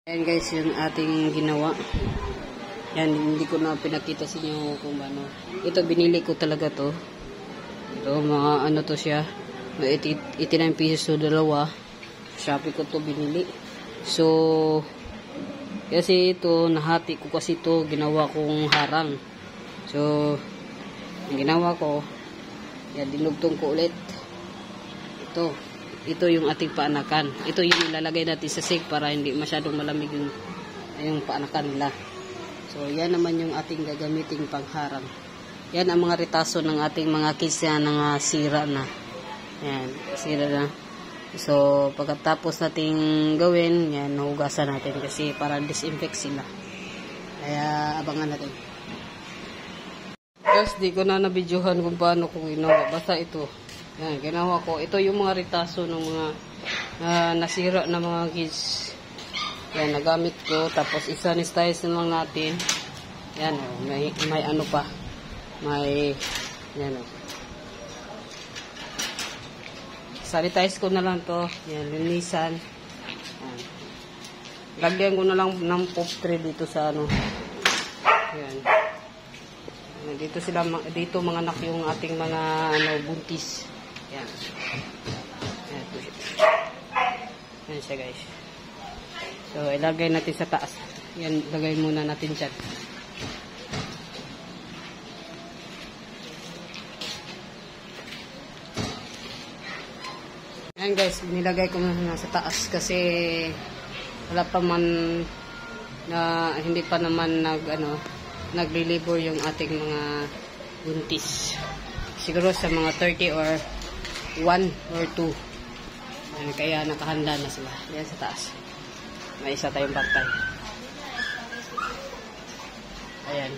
Ayan guys, yung ating ginawa. Yan, hindi ko na pinakita sa inyo kung ano. Ito, binili ko talaga to. Ito, mga ano to siya. 89 pesos to dalawa. Shopee ko to binili. So, kasi ito, nahati ko kasi to, ginawa kong harang. So, ang ginawa ko, yan, dinugtong ko ulit. Ito yung ating paanakan. Ito yung ilalagay natin sa sink para hindi masyadong malamig yung paanakan nila. So, yan naman yung ating gagamiting pangharang. Yan ang mga retaso ng ating mga kids na sira na. Yan, sira na. So, pagkatapos nating gawin, yan, hugasan natin kasi para disinfect sila. Kaya, abangan natin. Guys, di ko na nabidyohan kung paano ko ginawa. Basta ito. Yan, ginawa ko. Ito yung mga retaso ng mga nasira na mga kids. Yan, nagamit ko. Tapos, isa-nistize na lang natin. Yan, may ano pa. May, yan o. Sanitize ko na lang to. Yan, linisan. Yan. Lagyan ko na lang ng pop tray dito sa ano. Yan. Dito mga anak yung ating mga buntis. Yan. Yan siya guys. So, ilagay natin sa taas. Yan, lagay muna natin dyan. Yan guys, nilagay ko muna sa taas kasi wala pa man na hindi pa naman nagli-labor yung ating mga buntis. Siguro sa mga 30 or 1 or 2. Yan, kaya nakahanda na sila. Yan sa taas. May isa tayong bantay. Ayan.